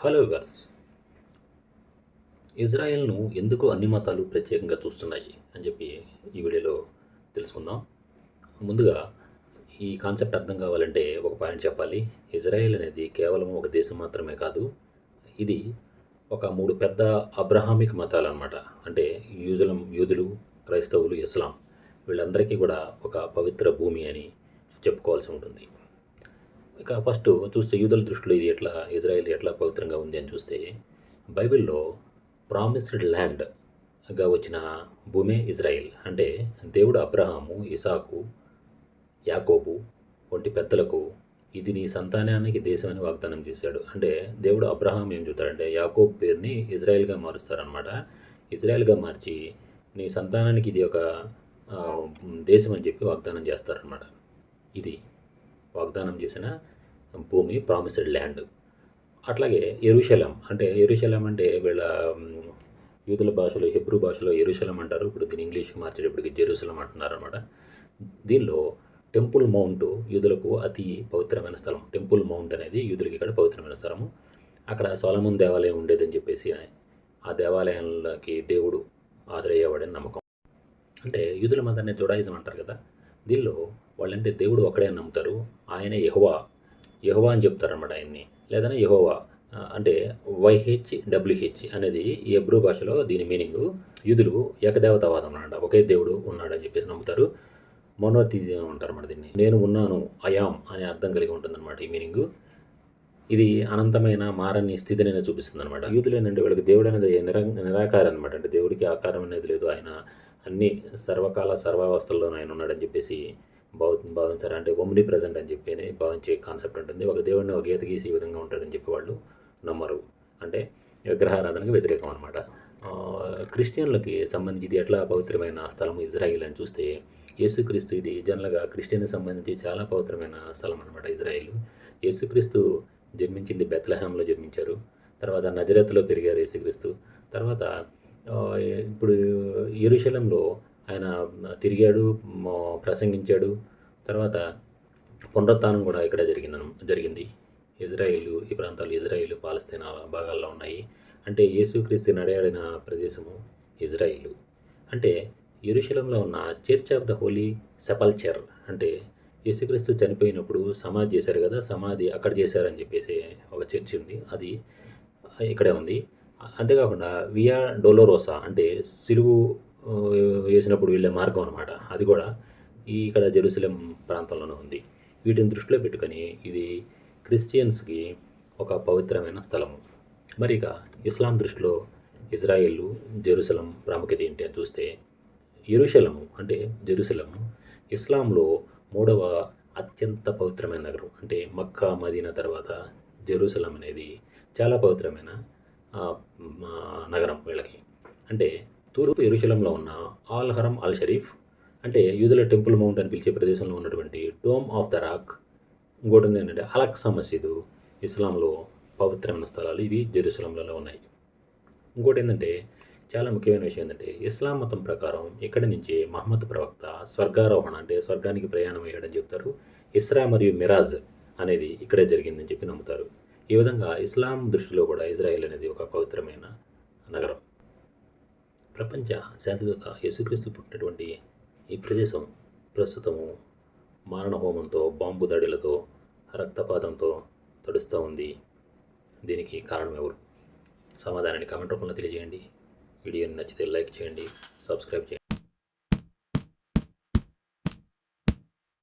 Hello viewers, ఇజ్రాయెల్ను ఎందుకు అన్ని మతాలు ప్రత్యేకంగా చూస్తున్నాయి అని చెప్పి ఈ వీడియోలో తెలుసుకుందాం. ముందుగా ఈ కాన్సెప్ట్ అర్థం కావాలంటే ఒక పాయింట్ చెప్పాలి. ఇజ్రాయెల్ అనేది కేవలం ఒక దేశం మాత్రమే కాదు, ఇది ఒక మూడు పెద్ద అబ్రహామిక్ మతాలు అన్నమాట. అంటే యూదులు, క్రైస్తవులు, ఇస్లాం, వీళ్ళందరికీ కూడా ఒక పవిత్ర భూమి అని చెప్పుకోవాల్సి ఉంటుంది. ఇక ఫస్ట్ చూస్తే యూదుల దృష్టిలో ఇది ఇజ్రాయెల్ ఎట్లా పవిత్రంగా ఉంది అని చూస్తే, బైబిల్లో ప్రామిస్డ్ ల్యాండ్గా వచ్చిన భూమే ఇజ్రాయెల్. అంటే దేవుడు అబ్రహాము, ఇసాకు, యాకోబు వంటి పెద్దలకు ఇది నీ సంతానానికి దేశం అని వాగ్దానం చేశాడు. అంటే దేవుడు అబ్రహాం ఏం చెబుతాడంటే యాకోబు పేరుని ఇజ్రాయెల్గా మారుస్తారనమాట. ఇజ్రాయెల్గా మార్చి నీ సంతానానికి ఇది ఒక దేశం అని చెప్పి వాగ్దానం చేస్తారనమాట. ఇది వాగ్దానం చేసిన భూమి ప్రామిస్డ్ ల్యాండ్. అట్లాగే యెరూషలేం అంటే వీళ్ళ యూదుల భాషలో, హెబ్రూ భాషలో యెరూషలేం అంటారు. ఇప్పుడు దీన్ని ఇంగ్లీష్కి మార్చేటప్పటికి జెరూసలేం అంటున్నారు అనమాట. దీనిలో టెంపుల్ మౌంట్ యూదులకు అతి పవిత్రమైన స్థలం. టెంపుల్ మౌంట్ అనేది యూదులకి ఇక్కడ పవిత్రమైన స్థలము. అక్కడ సొలొమోను దేవాలయం ఉండేదని చెప్పేసి ఆ దేవాలయంలోకి దేవుడు హాజరయ్యేవాడని నమ్మకం. అంటే యూదుల మతాన్ని జుడాయిజం అంటారు కదా, దీనిలో వాళ్ళంటే దేవుడు ఒక్కడే నమ్ముతారు. ఆయనే యెహోవా అని చెప్తారన్నమాట ఆయన్ని. లేదని యెహోవా అంటే YHWH అనేది ఈ హెబ్రూ భాషలో దీని మీనింగు. యూదులు ఏకదేవతావాదం అన్నమాట, ఒకే దేవుడు ఉన్నాడని చెప్పేసి నమ్ముతారు. మోనోథిజం అంటారు అన్నమాట దీన్ని. నేను ఉన్నాను, అయామ్ అనే అర్థం కలిగి ఉంటుందన్నమాట ఈ మీనింగు. ఇది అనంతమైన మారని స్థితిని చూపిస్తుంది అనమాట. యూదులు ఏంటంటే వీళ్ళకి దేవుడు అనేది నిరాకారం అనమాట. అంటే దేవుడికి ఆకారం అనేది లేదు, ఆయన అన్ని సర్వకాల సర్వావస్థల్లోనూ ఆయన ఉన్నాడని చెప్పేసి భావించారు. అంటే ఒమ్ని ప్రజెంట్ అని చెప్పి భావించే కాన్సెప్ట్ ఉంటుంది. ఒక దేవుడిని ఒక గీత గీసి ఈ విధంగా ఉంటాడని చెప్పి వాళ్ళు నమ్మరు. అంటే విగ్రహారాధనకు వ్యతిరేకం అనమాట. క్రిస్టియన్లకి సంబంధించి ఇది ఎట్లా పవిత్రమైన స్థలం ఇజ్రాయిల్ అని చూస్తే, యేసుక్రీస్తు ఇది జనరల్గా క్రిస్టియన్కి సంబంధించి చాలా పవిత్రమైన స్థలం అనమాట ఇజ్రాయిల్. యేసుక్రీస్తు జన్మించింది బెత్లెహేంలో జన్మించారు. తర్వాత నజరేతులో పెరిగారు యేసుక్రీస్తు. తర్వాత ఇప్పుడు యెరూషలేంలో ఆయన తిరిగాడు, ప్రసంగించాడు. తర్వాత పునరుత్థానం కూడా ఇక్కడ జరిగింది. ఈ ప్రాంతాలు ఇజ్రాయిల్, పాలస్తీనా భాగాల్లో ఉన్నాయి. అంటే యేసుక్రీస్తు నడయాడిన ప్రదేశము ఇజ్రాయిల్. అంటే యెరూషలేంలో ఉన్న చర్చ్ ఆఫ్ ద హోలీ సెపల్చర్, అంటే యేసుక్రీస్తు చనిపోయినప్పుడు సమాధి చేశారు కదా, సమాధి అక్కడ చేశారని చెప్పేసి ఒక చర్చ్ ఉంది, అది ఇక్కడే ఉంది. అంతేకాకుండా వియా డొలోరోసా అంటే సిలువు వేసినప్పుడు వెళ్ళే మార్గం అనమాట, అది కూడా ఇక్కడ జెరూసలేం ప్రాంతంలోనే ఉంది. వీటిని దృష్టిలో పెట్టుకొని ఇది క్రిస్టియన్స్కి ఒక పవిత్రమైన స్థలము. మరి ఇక ఇస్లాం దృష్టిలో ఇజ్రాయిల్, జెరూసలేం ప్రాముఖ్యత ఏంటి అని చూస్తే, జెరూసలేము ఇస్లాంలో 3వ అత్యంత పవిత్రమైన నగరం. అంటే మక్కా, మదీనా తర్వాత జెరూసలేం అనేది చాలా పవిత్రమైన నగరం వీళ్ళకి. అంటే తూర్పు యెరూషలేంలో ఉన్న ఆల్ హరం అల్ షరీఫ్, అంటే యూదుల టెంపుల్ మౌంట్ అని పిలిచే ప్రదేశంలో ఉన్నటువంటి డోమ్ ఆఫ్ ద రాక్. ఇంకోటి ఉంది ఏంటంటే అలక్సా మసీదు. ఇస్లాంలో పవిత్రమైన స్థలాలు ఇవి జెరూసలేంలో ఉన్నాయి. ఇంకోటి ఏంటంటే చాలా ముఖ్యమైన విషయం ఏంటంటే, ఇస్లాం మతం ప్రకారం ఇక్కడి నుంచి మహమ్మద్ ప్రవక్త స్వర్గారోహణ, అంటే స్వర్గానికి ప్రయాణం అయ్యాడని చెప్తారు. ఇస్రా మరియు మిరాజ్ అనేది ఇక్కడే జరిగిందని చెప్పి నమ్ముతారు. ఈ విధంగా ఇస్లాం దృష్టిలో కూడా ఇజ్రాయెల్ అనేది ఒక పవిత్రమైన నగరం. ప్రపంచ శాంతిదూత యేసుక్రీస్తు పుట్టినటువంటి ఈ ప్రదేశం ప్రస్తుతము మారణ హోమంతో, బాంబు దాడులతో, రక్తపాతంతో తడుస్తూ ఉంది. దీనికి కారణం ఎవరు? సమాధానాన్ని కామెంట్ రూపంలో తెలియజేయండి. వీడియోని నచ్చితే లైక్ చేయండి, సబ్స్క్రైబ్ చేయండి.